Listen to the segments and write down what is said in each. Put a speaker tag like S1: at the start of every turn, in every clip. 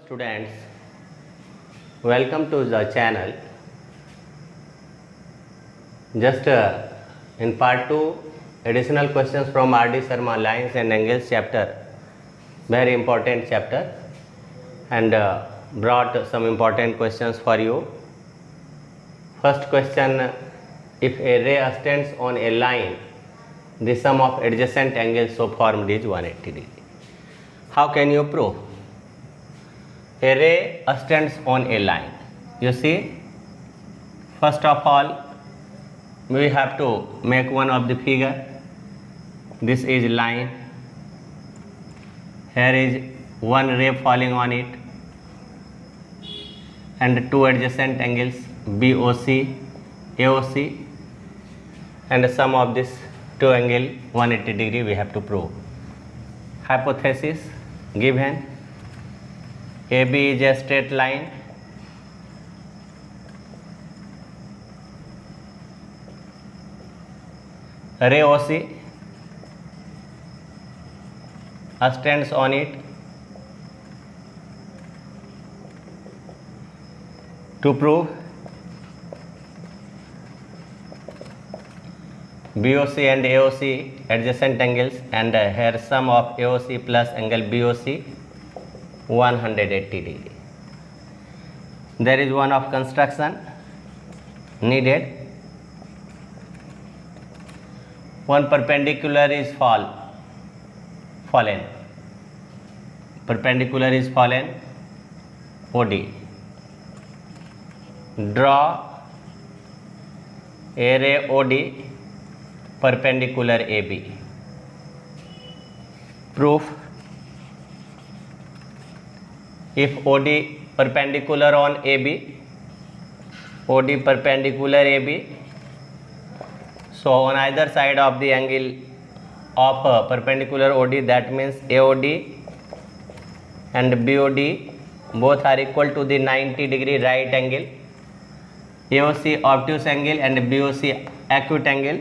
S1: students, welcome to the channel. Just in part 2, additional questions from R.D. Sharma lines and angles chapter, very important chapter, and brought some important questions for you. First question, if a ray stands on a line, the sum of adjacent angles so formed is 180 degree. How can you prove? A ray stands on a line. You see, first of all, we have to make one of the figure. This is line. Here is one ray falling on it, and two adjacent angles BOC, AOC, and the sum of this two angle 180 degree we have to prove. Hypothesis given. AB is a straight line. Ray OC stands on it. To prove, BOC and AOC adjacent angles, and here sum of AOC plus angle BOC 180 degree. There is one of construction needed. One perpendicular is fallen. Perpendicular is fallen. OD. Draw a ray OD perpendicular AB. Proof: if OD perpendicular on AB, OD perpendicular AB, so on either side of the angle of perpendicular OD, that means AOD and BOD both are equal to the 90 degree right angle. AOC obtuse angle and BOC acute angle.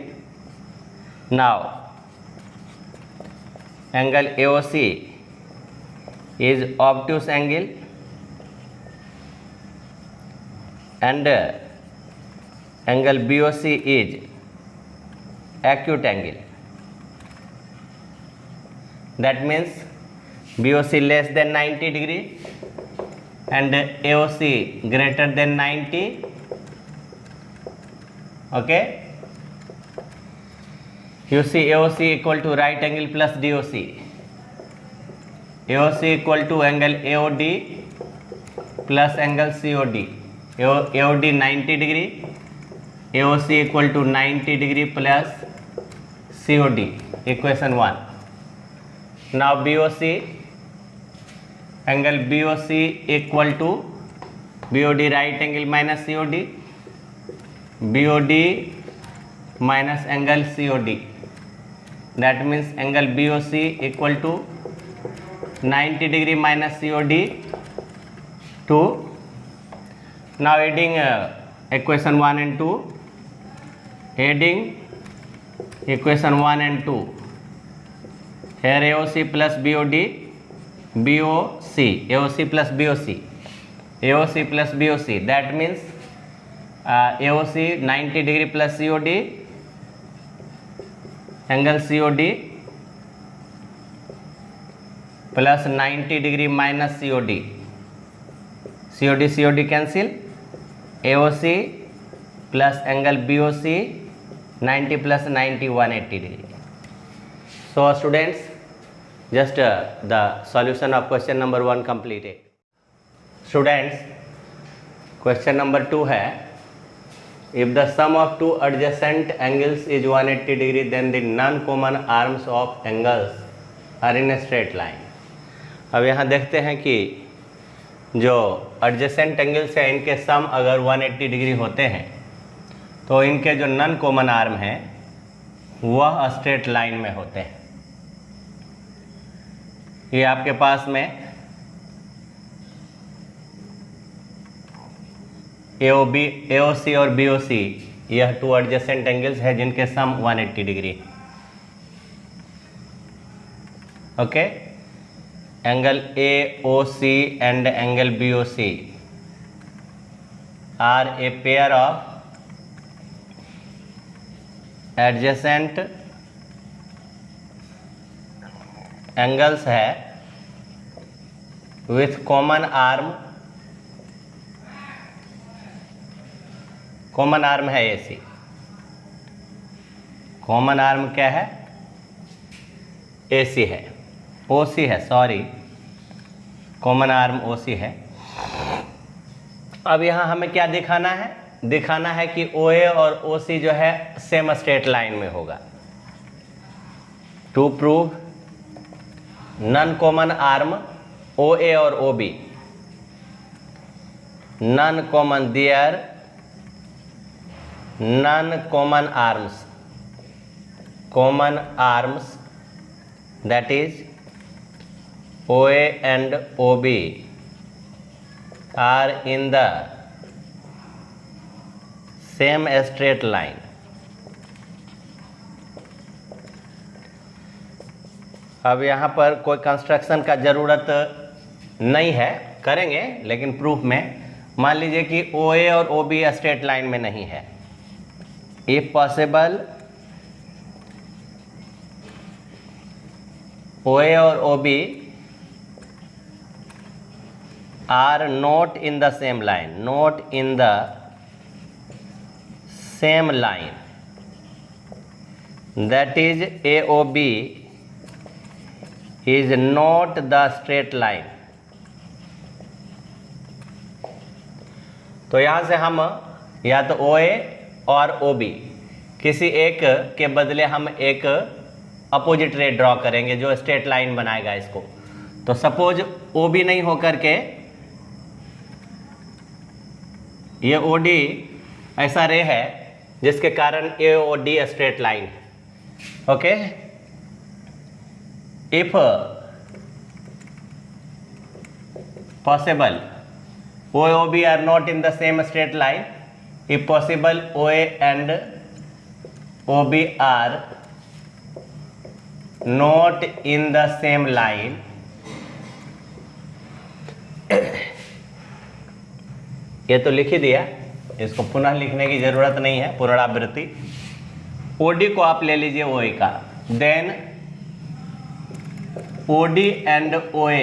S1: Now, angle AOC is obtuse angle and angle BOC is acute angle. That means BOC less than 90 degree and AOC greater than 90. Okay. You see AOC equal to right angle plus DOC. AOC equal to angle AOD plus angle COD. AOD 90 degree. AOC equal to 90 degree plus COD. Equation 1. Now BOC, angle BOC equal to BOD right angle minus COD. BOD minus angle COD. That means angle BOC equal to 90 degree minus COD 2. Now adding equation 1 and 2. Adding equation 1 and 2. Here AOC plus BOD, BOC, AOC plus BOC, AOC plus BOC. That means AOC 90 degree plus COD, angle COD plus 90 degree minus COD. COD cancel. AOC plus angle BOC 90 plus 90 180 degree. So students, just the solution of question number 1 completed. Students, question number 2 है, if the sum of two adjacent angles is 180 degree, then the non-common arms of angles are in a straight line. अब यहाँ देखते हैं कि जो adjacent angles है इनके सम अगर 180 डिग्री होते हैं तो इनके जो नॉन कॉमन आर्म हैं वह स्ट्रेट लाइन में होते हैं. ये आपके पास में AOC और BOC यह टू एडजेसेंट एंगल्स है जिनके सम 180 degree. Okay. angle AOC and angle BOC are a pair of adjacent angles है with common arm है AC। कॉमन आर्म क्या है? AC है, OC है, सॉरी, कॉमन आर्म OC है। अब यहाँ हमें क्या दिखाना है? दिखाना है कि OA और OC जो है सेम स्ट्रेट लाइन में होगा। To prove non common arm OA और OB, non common there, non common arms that is OA and OB are in the same straight line। अब यहाँ पर कोई कंस्ट्रक्शन का ज़रूरत नहीं है, करेंगे लेकिन प्रूफ में। मान लीजिए कि OA और OB स्ट्रेट लाइन में नहीं है। इफ पॉसिबल OA और OB are not in the same line, that is AOB is not the straight line। तो यहाँ से हम या तो OA और OB किसी एक के बदले हम एक अपोजिट रे ड्रॉ करेंगे जो स्ट्रेट लाइन बनाएगा इसको। तो सपोज OB नहीं होकर के ये OD ऐसा रे है जिसके कारण AOD स्ट्रेट लाइन है। Okay, if possible OB are not in the same straight line, if possible OA and OB are not in the same line, ये तो लिख ही दिया, इसको पुनः लिखने की जरूरत नहीं है, पुनरावृत्ति। OD को आप ले लीजिए OA का, then OD and OA,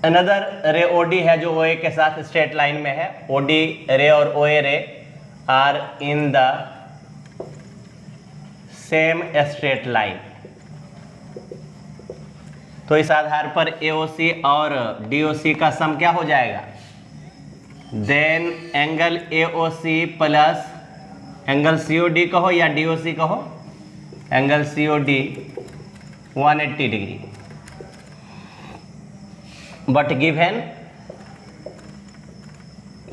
S1: another ray OD है जो OA के साथ स्ट्रेट लाइन में है। OD रे और OA ray are in the same straight line. तो इस आधार पर AOC और DOC का सम क्या हो जाएगा? Then angle AOC plus angle COD कहो या DOC कहो, angle COD 180 degree. But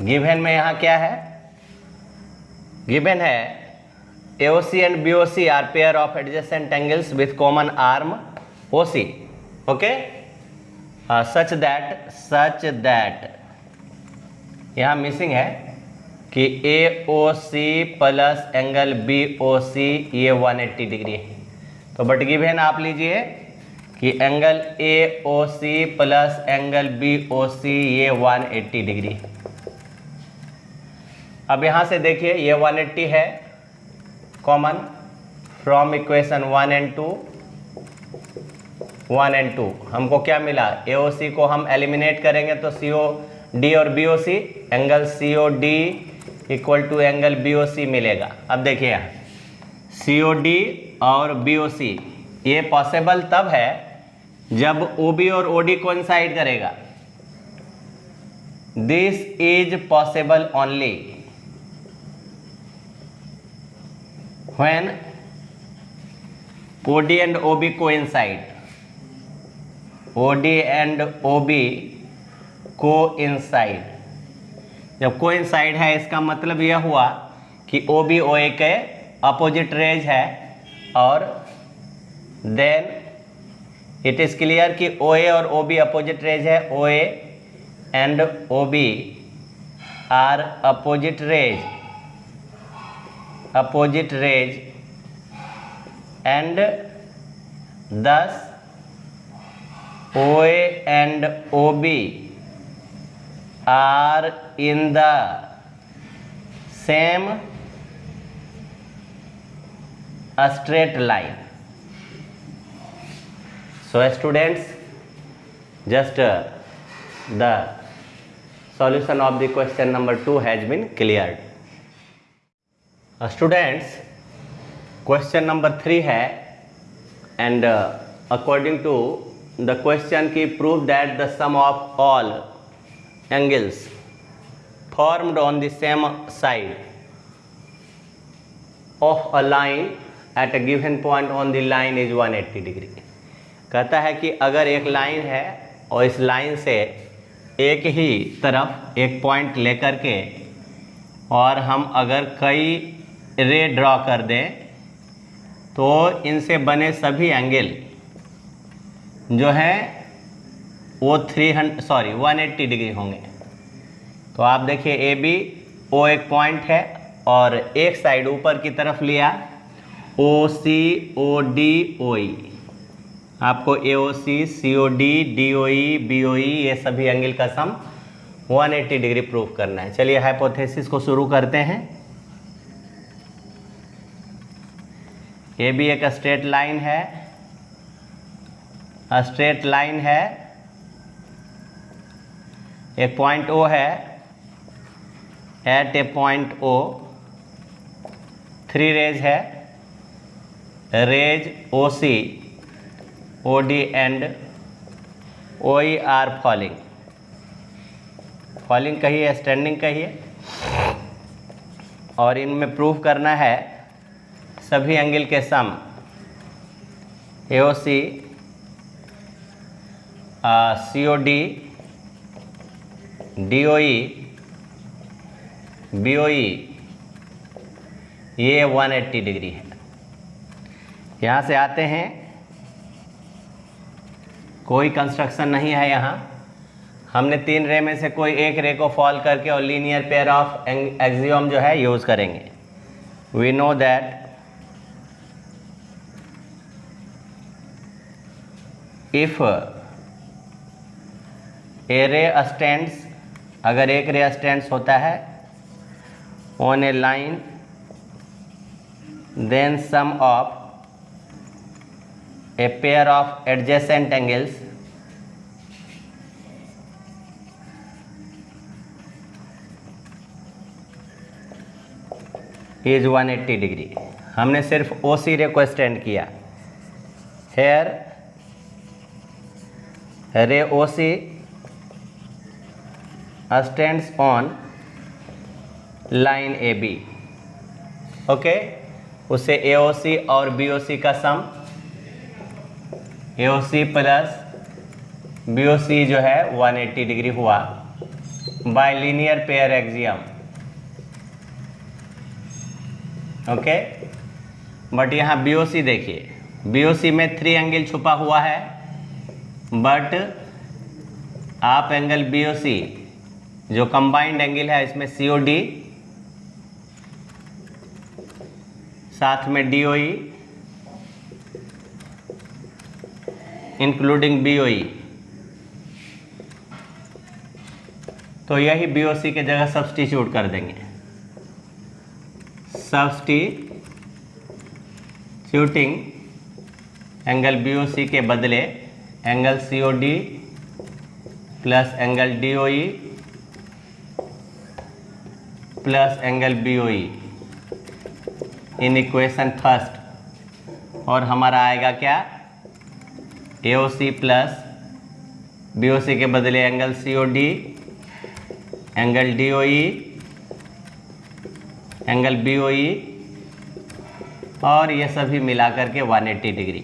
S1: given में यहाँ क्या है? गिवन है AOC and BOC are pair of adjacent angles with common arm OC। Okay, such that यहाँ मिसिंग है कि AOC प्लस एंगल BOC ये 180 डिग्री है। तो बट गिवन आप लीजिए कि angle AOC plus angle BOC ये 180 डिग्री है। अब यहाँ से देखिए ये 180 है कॉमन फ्रॉम इक्वेशन 1 एंड 2 हमको क्या मिला? AOC को हम एलिमिनेट करेंगे तो COD और BOC, angle COD equal to angle BOC मिलेगा। अब देखिए यहाँ COD और BOC ये पॉसिबल तब है जब OB और OD कोइंसाइड करेगा। This is possible only when OD and OB coincide. OD and OB coincide, जब कोइंसाइड है इसका मतलब यह हुआ कि OB OA के अपोजिट रेज है, और देन इट इज क्लियर कि OA और OB अपोजिट रेज है। OA and OB are opposite rays and thus OA and OB are in the same straight line. So students, just the solution of the question number 2 has been cleared. Students, question number 3 है, and according to the question की prove that the sum of all angles formed on the same side of a line at a given point on the line is 180 degree. कहता है कि अगर एक line है और इस लाइन से एक ही तरफ एक पॉइंट लेकर के और हम अगर कई रे ड्रॉ कर दें तो इनसे बने सभी एंगल जो है वो 180 डिग्री होंगे। तो आप देखिए ए बी ओ एक पॉइंट है और एक साइड ऊपर की तरफ लिया ओ C O D O E, आपको A O C C O D D O E B O E ये सभी एंगल का सम 180 डिग्री प्रूफ करना है। चलिए हाइपोथेसिस को शुरू करते हैं। ए बी एक स्ट्रेट लाइन है, स्ट्रेट लाइन है, एक पॉइंट ओ है, at a point O 3 rays है, rays O C O D and O E are falling, falling कहिए स्टैंडिंग कहिए, और इनमें प्रूफ करना है सभी एंगल के sum A O C C O D D O E B O E ये 180 डिग्री है। यहाँ से आते हैं, कोई कंस्ट्रक्शन नहीं है यहाँ, हमने 3 रे में से कोई एक रे को फॉल करके और लीनियर पेयर ऑफ एक्सियोम जो है यूज़ करेंगे। We know that if a ray stands, अगर एक रे स्टैंड्स होता है on a line then sum of a pair of adjacent angles is 180 degree. हमने सिर्फ ओ सी रे को स्टैंड किया। Here ray O C stands on line A B, okay, उससे ए ओ सी और बी ओ सी का सम A O C plus B O सी जो है 180 डिग्री हुआ bye linear pair axiom, okay. But यहाँ बी ओ सी देखिए, बी ओ सी में 3 angle छुपा हुआ है, बट आप एंगल बी ओ सी जो कंबाइंड एंगल है इसमें सी ओ डी साथ में डी ओ ई इंक्लूडिंग बी ओ ई, तो यही बी ओ सी के जगह सब्स्टिट्यूट कर देंगे। Substituting angle B O C के बदले angle C O D plus angle D O E plus angle B O E in equation first, और हमारा आएगा क्या, ए O C plus B O C के बदले angle C O D, angle D O E, angle B O E, और ये सभी मिलाकर के 180 degree.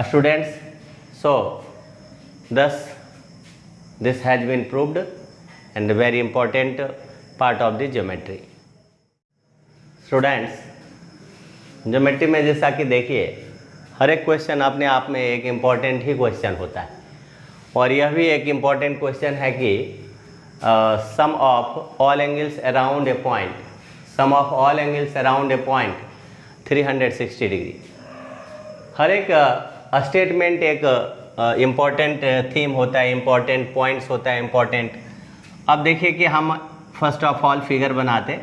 S1: Students, so thus this has been proved and a very important part of the geometry. Students, geometry में जैसा कि देखिए हर एक क्वेश्चन अपने आप में एक इम्पॉर्टेंट ही क्वेश्चन होता है, और यह भी एक इम्पॉर्टेंट क्वेश्चन है कि sum of all angles around a point, sum of all angles around a point 360 degree. हर एक स्टेटमेंट एक इम्पॉर्टेंट थीम होता है, इम्पॉर्टेंट पॉइंट्स होता है, इम्पॉर्टेंट। अब देखिए कि हम फर्स्ट ऑफ ऑल फिगर बनाते,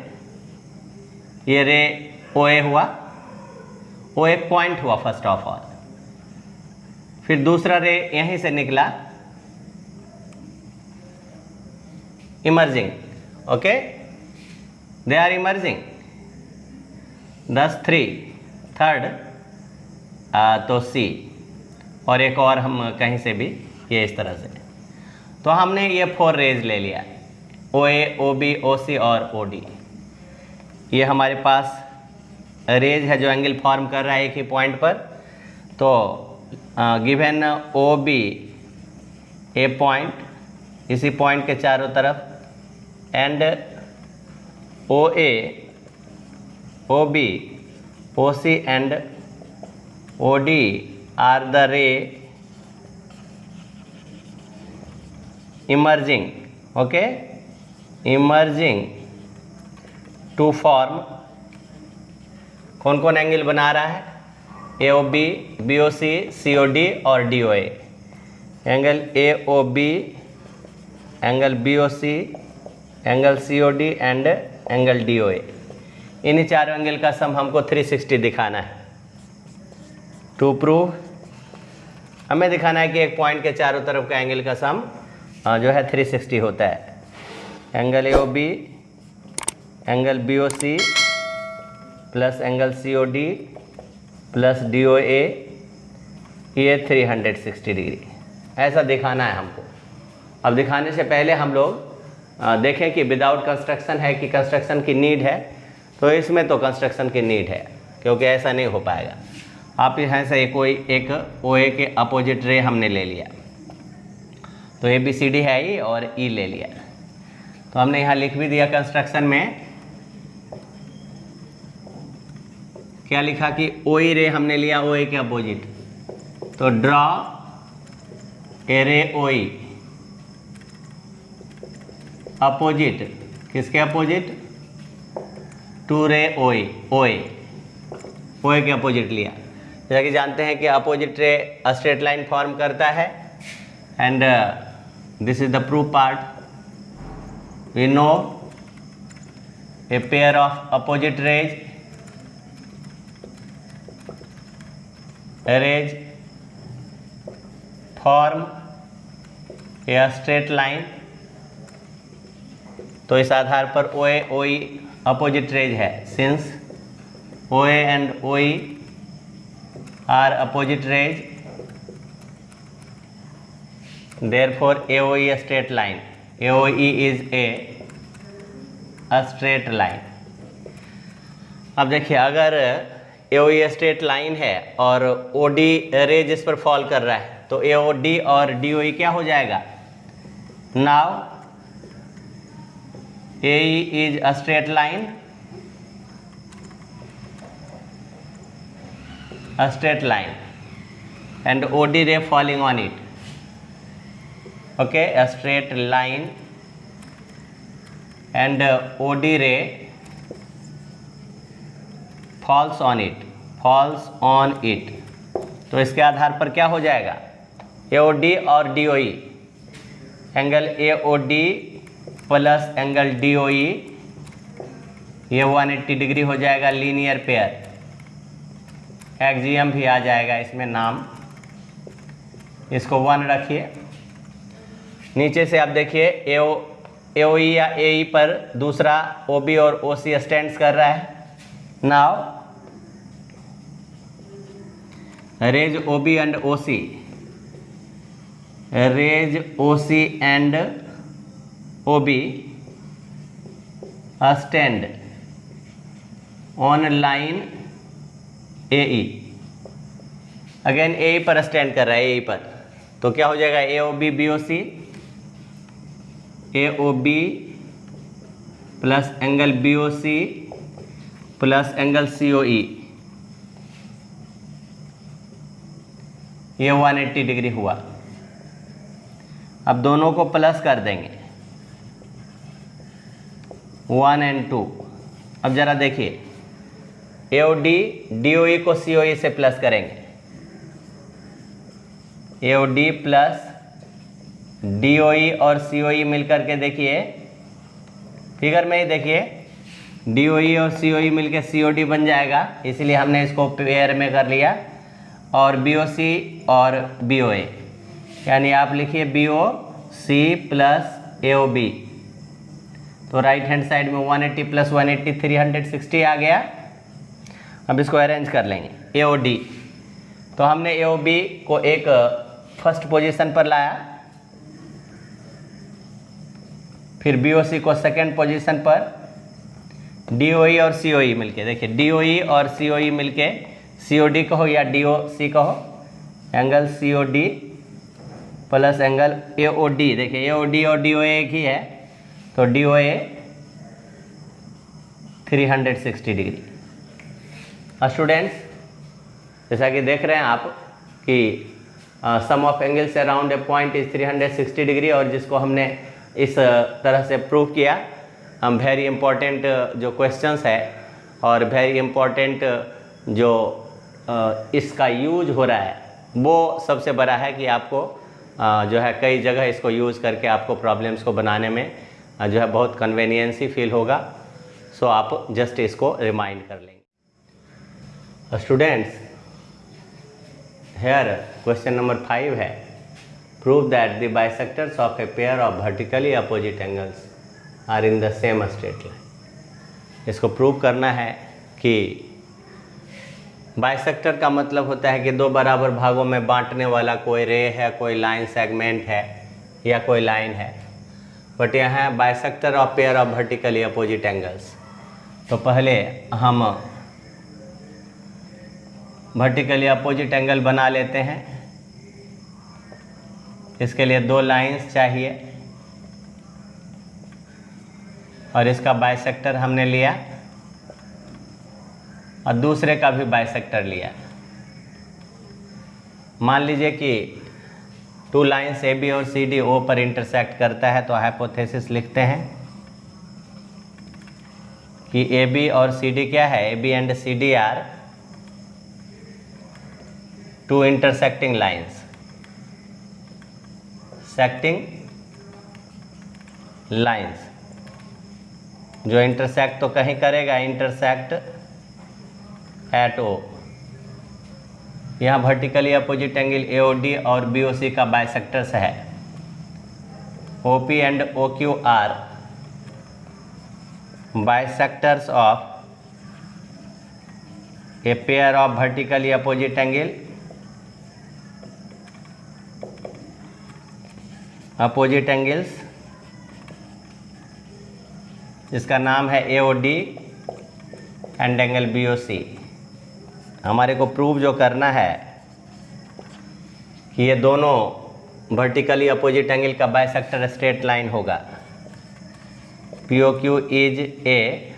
S1: ये रे ओ ए हुआ, ओ एक पॉइंट हुआ फर्स्ट ऑफ ऑल, फिर दूसरा रे यहीं से निकला emerging, okay, they are emerging, 10 3 third तो सी, और एक और हम कहीं से भी ये इस तरह से। तो हमने ये 4 रेज ले लिया, ओ ए, ओ बी, ओ सी और ओ डी। ये हमारे पास रेज है जो एंगल फॉर्म कर रहा है एक ही पॉइंट पर। तो given O B A point, इसी पॉइंट के चारों तरफ, and O A, O B, O C and O D are the ray emerging, okay, emerging to form कौन कौन एंगल बना रहा है, A O B, B O C, C O D और D O A. Angle A O B, angle B O C, angle C O D and angle D O A. इन्हीं चारों angle का सम हमको 360 दिखाना है। टू प्रूव हमें दिखाना है कि एक पॉइंट के चारों तरफ का एंगल का सम जो है 360 होता है। Angle A O B, angle B O C plus angle C O D plus D O A, ये 360 डिग्री, ऐसा दिखाना है हमको। अब दिखाने से पहले हम लोग देखें कि विदाउट कंस्ट्रक्शन है कि कंस्ट्रक्शन की नीड है। तो इसमें तो कंस्ट्रक्शन की नीड है, क्योंकि ऐसा नहीं हो पाएगा। आप यहाँ से कोई एक ओ ए के अपोजिट रे हमने ले लिया, तो ए बी सी डी है ई और ई ले लिया। तो हमने यहाँ लिख भी दिया कंस्ट्रक्शन में, क्या लिखा कि ओ ई रे हमने लिया ओ ए के अपोजिट। तो ड्रॉ ए रे ओ ई अपोजिट, किसके अपोजिट, टू रे ओ ई, ओ ए के अपोजिट लिया। जैसा कि जानते हैं कि opposite ray straight line form करता है, and this is the proof part. We know a pair of opposite rays form a straight line. तो इस आधार पर O A O E opposite rays है, since O A and O E are opposite rays, therefore AOE a straight line, AOE is a straight line। अब देखिए, अगर AOE straight line है और OD रेज इस पर फॉल कर रहा है, तो AOD और DOE क्या हो जाएगा, now AE is a straight line, and OD ray falling on it, okay, a straight line, and OD ray falls on it, तो इसके आधार पर क्या हो जाएगा, AOD और DOE, angle AOD plus angle DOE, ये 180 डिग्री हो जाएगा, लीनियर पेयर। एक्सियम भी आ जाएगा इसमें नाम, इसको 1 रखिए। नीचे से आप देखिए AOE या AE पर दूसरा OB और OC स्टैंड्स कर रहा है। Now rays OB and OC, rays OC and OB stand on line AE, again AE पर स्टैंड कर रहा है, AE पर। तो क्या हो जाएगा, AOB BOC, AOB plus angle BOC plus angle COE, ये 180 डिग्री हुआ। अब दोनों को प्लस कर देंगे, 1 and 2। अब जरा देखिए, AOD DOE को COE से प्लस करेंगे, AOD प्लस DOE और COE मिलकर के देखिए फिगर में ही देखिए DOE और COE मिलकर COD बन जाएगा, इसलिए हमने इसको पेयर में कर लिया। और BOC और BOA यानी आप लिखिए BOC प्लस AOB, तो राइट हैंड साइड में 180 प्लस 180 360 आ गया। अब इसको अरेंज कर लेंगे। AOD, तो हमने AOB को एक फर्स्ट पोजीशन पर लाया, फिर BOC को सेकंड पोजीशन पर, DOE और COE मिलके देखिए DOE और COE मिलके COD कहो या DOC कहो, angle COD plus angle AOD, देखिए AOD और DOA एक ही है, तो DOA 360 डिग्री। स्टूडेंट्स, जैसा कि देख रहे हैं आप कि sum of angles around a point is 360 degree, और जिसको हमने इस तरह से प्रूव किया। हम वेरी इम्पोर्टेंट जो क्वेश्चंस है और वेरी इम्पोर्टेंट जो इसका यूज हो रहा है वो सबसे बड़ा है कि आपको जो है कई जगह इसको यूज़ करके आपको प्रॉब्लम्स को बनाने में जो है बहुत कन्वीनियंसी फील होगा। सो आप जस्ट इसको रिमाइंड कर लेंगे। स्टूडेंट्स, हेयर क्वेश्चन नंबर 5 है, prove that the bisectors of a pair of vertically opposite angles are in the same straight line. इसको प्रूव करना है कि बाइसेक्टर का मतलब होता है कि दो बराबर भागों में बांटने वाला कोई रे है, कोई लाइन सेगमेंट है या कोई लाइन है। बट यहाँ bisector of pair of vertically opposite angles, तो पहले हम वर्टिकली अपोजिट एंगल बना लेते हैं। इसके लिए दो लाइंस चाहिए और इसका बाइसेक्टर हमने लिया और दूसरे का भी बाइसेक्टर लिया। मान लीजिए कि टू लाइंस AB और CD O पर इंटरसेक्ट करता है, तो हाइपोथेसिस लिखते हैं कि AB और CD क्या है, AB and CD are two intersecting lines, secting lines, जो इंटरसेक्ट तो कहीं करेगा, इंटरसेक्ट एट O। यहाँ वर्टिकली अपोजिट एंगल AOD और BOC का बाइसेक्टर्स है। OP and OQ are bisectors of a pair of vertically opposite angle opposite angles, जिसका नाम है AOD एंड एंगल BOC। हमारे को प्रूव जो करना है कि ये दोनों वर्टिकली अपोजिट एंगल का बाइसेक्टर स्ट्रेट लाइन होगा। POQ is a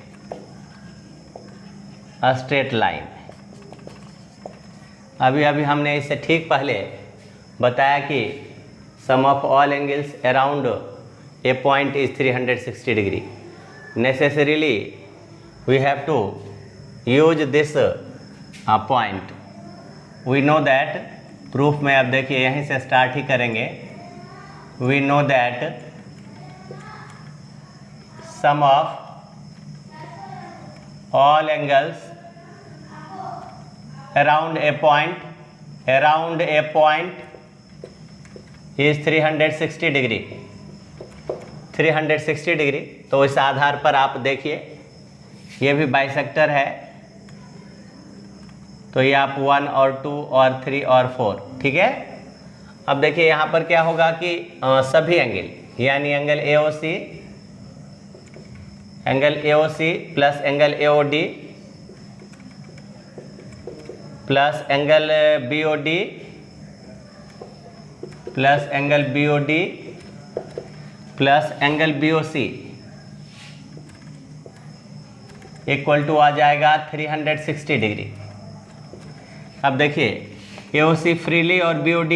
S1: straight line. अभी हमने इससे ठीक पहले बताया कि sum of all angles around a point is 360 degree. Necessarily we have to use this point. We know that, proof में अब देखिए यहीं से स्टार्ट ही करेंगे। We know that sum of all angles around a point is 360 degree. 360 degree, तो इस आधार पर आप देखिए ये भी बाइसेक्टर है, तो ये आप 1 और 2 और 3 और 4, ठीक है। अब देखिए यहाँ पर क्या होगा कि सभी एंगल, यानी angle AOC plus angle AOD plus angle BOD plus angle BOD plus angle BOC equal to आ जाएगा 360 डिग्री। अब देखिए AOC फ्रीली और BOD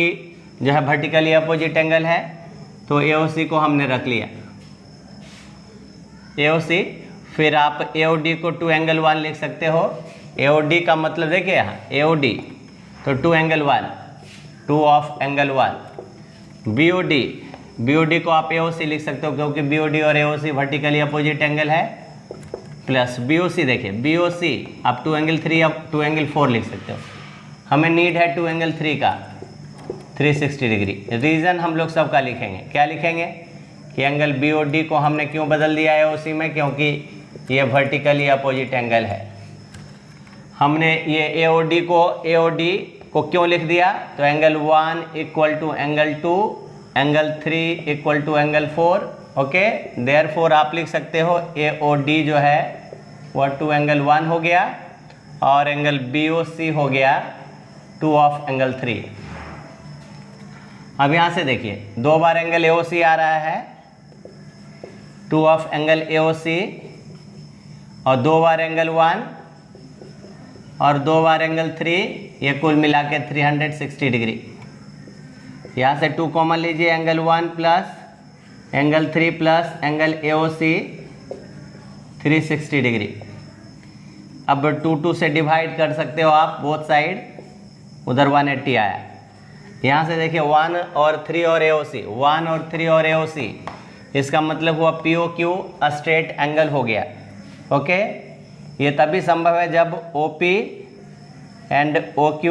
S1: जो है वर्टिकली अपोजिट एंगल है, तो AOC को हमने रख लिया AOC। फिर आप AOD को 2 एंगल 1 लिख सकते हो। AOD का मतलब देखिए यहाँ AOD, तो 2 एंगल 1 2 ऑफ एंगल 1। BOD को आप AOC लिख सकते हो क्योंकि BOD और AOC वर्टिकली अपोजिट एंगल है, प्लस BOC देखिए BOC आप 2 एंगल 3 या 2 एंगल 4 लिख सकते हो। हमें नीड है 2 एंगल 3 का 360 डिग्री। रीज़न हम लोग सबका लिखेंगे, क्या लिखेंगे कि एंगल BOD को हमने क्यों बदल दिया AOC में, क्योंकि ये वर्टिकली अपोजिट एंगल है। हमने ये AOD को क्यों लिख दिया, तो angle 1 equal to angle 2, angle 3 equal to angle 4। Okay, therefore आप लिख सकते हो AOD जो है वह 2 एंगल 1 हो गया और एंगल BOC हो गया 2 ऑफ एंगल 3। अब यहाँ से देखिए 2 बार एंगल AOC आ रहा है, 2 ऑफ एंगल AOC, और 2 बार एंगल 1 और 2 बार एंगल 3, ये कुल मिला के 360 डिग्री। यहाँ से 2 कॉमन लीजिए, angle 1 plus angle 3 plus angle AOC 360 degree. अब 2 से डिवाइड कर सकते हो आप बोथ साइड, उधर 180 आया। यहाँ से देखिए 1 और 3 और AOC, 1 और 3 और AOC, इसका मतलब हुआ POQ स्ट्रेट एंगल हो गया। ओके, ये तभी संभव है जब OP and OQ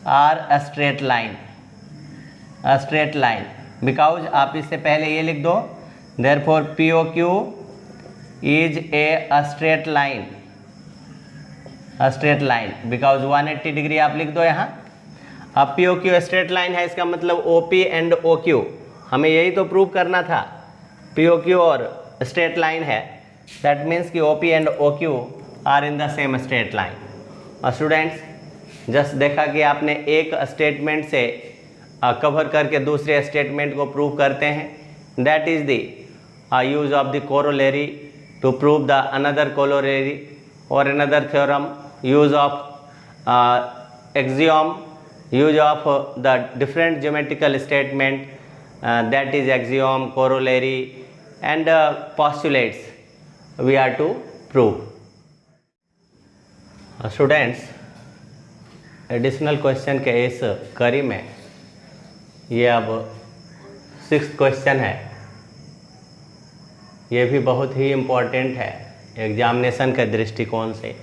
S1: are straight line, because आप इससे पहले ये लिख दो, therefore POQ is a straight line because 180 degree आप लिख दो यहाँ। अब POQ स्ट्रेट लाइन है, इसका मतलब OP एंड OQ, हमें यही तो प्रूव करना था, POQ और स्ट्रेट लाइन है, दैट मीन्स कि OP and OQ are in the same straight line. और स्टूडेंट्स जस्ट देखा कि आपने एक स्टेटमेंट से कवर करके दूसरे स्टेटमेंट को प्रूव करते हैं, that is the use of the corollary to prove the another corollary और another theorem, use of axiom, use of the different geometrical statement, that is axiom, corollary and postulates we are to prove. Students, additional question के इस कड़ी में ये अब 6th question है, ये भी बहुत ही इम्पोर्टेंट है एग्जामिनेशन के दृष्टिकोण से।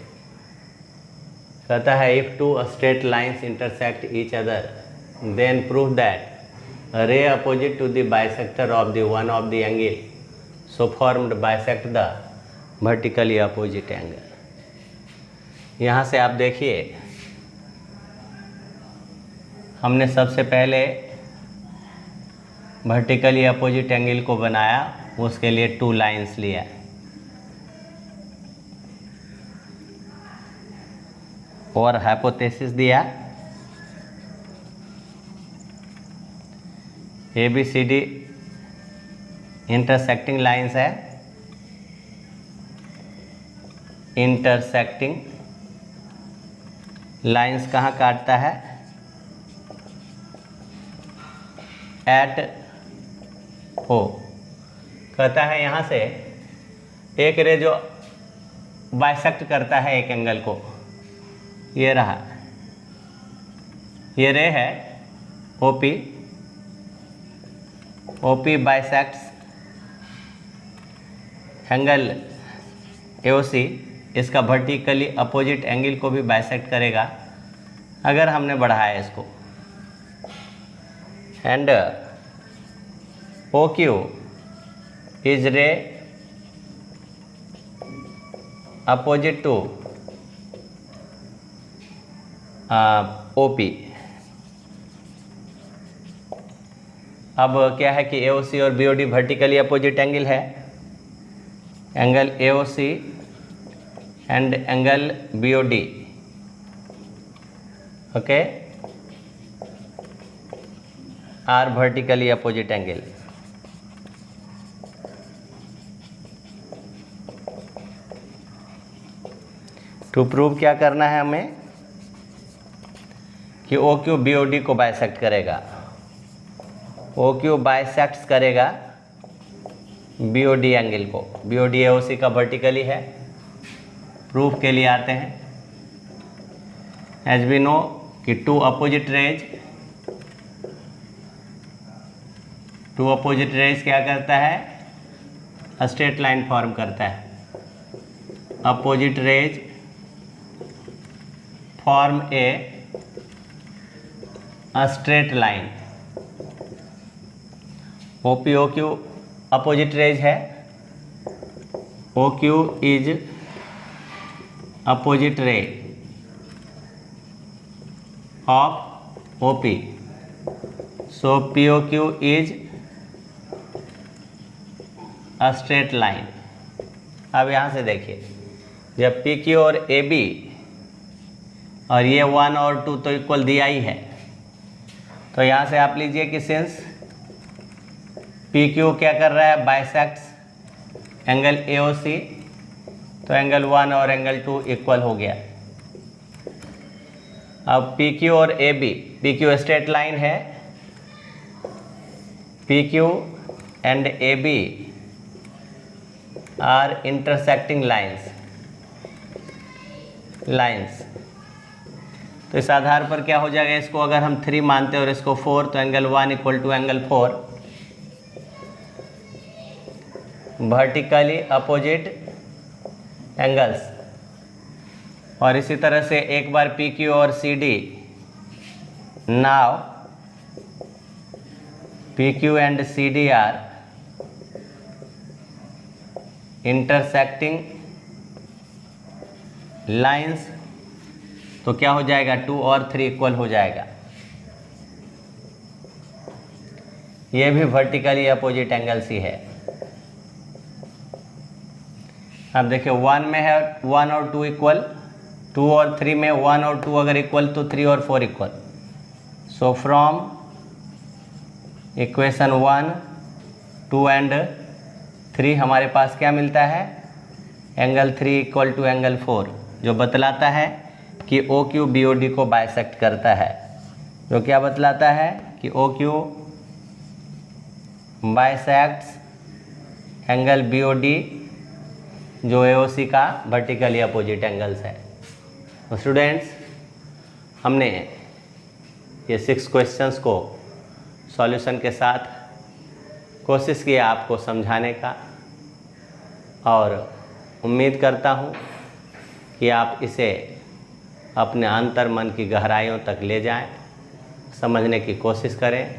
S1: कहता है if 2 straight lines intersect each other then prove that a ray opposite to the bisector of the one of the angle so formed bisect the vertically opposite angle। यहाँ से आप देखिए हमने सबसे पहले वर्टिकली अपोजिट एंगल को बनाया, उसके लिए 2 लाइंस लिया, और हाइपोथेसिस दिया ABCD इंटरसेक्टिंग लाइंस है, इंटरसेक्टिंग लाइंस कहाँ काटता है, एट O। कहता है यहाँ से एक रे जो बाइसेक्ट करता है एक एंगल को, ये रहा, ये रे है OP बाइसेक्ट्स एंगल AOC, इसका वर्टिकली अपोजिट एंगल को भी बाइसेक्ट करेगा अगर हमने बढ़ाया इसको, and OQ is ray opposite to OP। अब क्या है कि AOC और BOD वर्टिकली अपोजिट एंगल है, angle AOC and angle BOD, okay, are vertically opposite angle. To prove क्या करना है हमें कि OQ BOD को बाइसेक्ट करेगा, OQ बाइसेक्ट्स करेगा BOD एंगल को, BOD AOC का वर्टिकली है। प्रूफ के लिए आते हैं। एज वी नो कि टू अपोजिट रेज क्या करता है, स्ट्रेट लाइन फॉर्म करता है। अपोजिट रेज फॉर्म ए straight line. OP OQ opposite rays है, OQ is opposite ray of OP, so POQ is a straight line. अब यहाँ से देखिए, जब PQ और AB और ये 1 और 2 तो इक्वल दिया ही है, तो यहाँ से आप लीजिए कि सिंस PQ क्या कर रहा है, बाइसेक्ट्स एंगल AOC, तो एंगल 1 और एंगल 2 इक्वल हो गया। अब PQ और AB, PQ स्ट्रेट लाइन है, PQ and AB are intersecting lines. तो इस आधार पर क्या हो जाएगा, इसको अगर हम 3 मानते हैं और इसको 4, तो angle 1 equal to angle 4, vertically opposite angles. और इसी तरह से एक बार PQ और CD, now PQ and CD are intersecting lines, तो क्या हो जाएगा, 2 और 3 इक्वल हो जाएगा। ये भी वर्टिकली अपोजिट एंगल्स ही है। अब देखिए 1 में है 1 और 2 इक्वल, 2 और 3 में 1 और 2 अगर इक्वल तो 3 और 4 equal. So from equation 1, 2 and 3 हमारे पास क्या मिलता है, एंगल 3 इक्वल टू एंगल 4, जो बतलाता है कि OQ BOD को बाइसेक्ट करता है। जो क्या बतलाता है कि OQ बाइसेक्ट्स एंगल BOD, जो AOC का वर्टिकली अपोजिट एंगल्स है। तो स्टूडेंट्स, हमने ये 6 क्वेश्चंस को सॉल्यूशन के साथ कोशिश की आपको समझाने का, और उम्मीद करता हूँ कि आप इसे अपने अंतर मन की गहराइयों तक ले जाएं, समझने की कोशिश करें।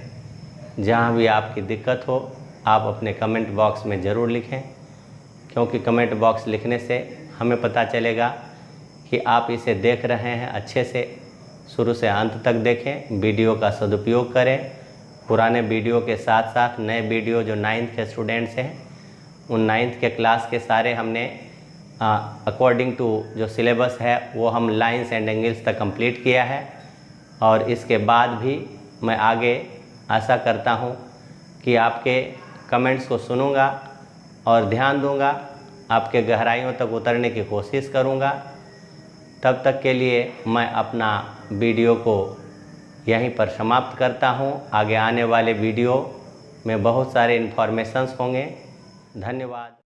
S1: जहाँ भी आपकी दिक्कत हो आप अपने कमेंट बॉक्स में ज़रूर लिखें, क्योंकि कमेंट बॉक्स लिखने से हमें पता चलेगा कि आप इसे देख रहे हैं। अच्छे से शुरू से अंत तक देखें, वीडियो का सदुपयोग करें। पुराने वीडियो के साथ साथ नए वीडियो जो 9th के स्टूडेंट्स हैं, उन 9th के क्लास के सारे हमने अकॉर्डिंग टू जो सिलेबस है वो हम लाइंस एंड एंगल्स तक कंप्लीट किया है। और इसके बाद भी मैं आगे आशा करता हूँ कि आपके कमेंट्स को सुनूंगा और ध्यान दूंगा, आपके गहराइयों तक उतरने की कोशिश करूंगा। तब तक के लिए मैं अपना वीडियो को यहीं पर समाप्त करता हूं। आगे आने वाले वीडियो में बहुत सारे इन्फॉर्मेशंस होंगे। धन्यवाद।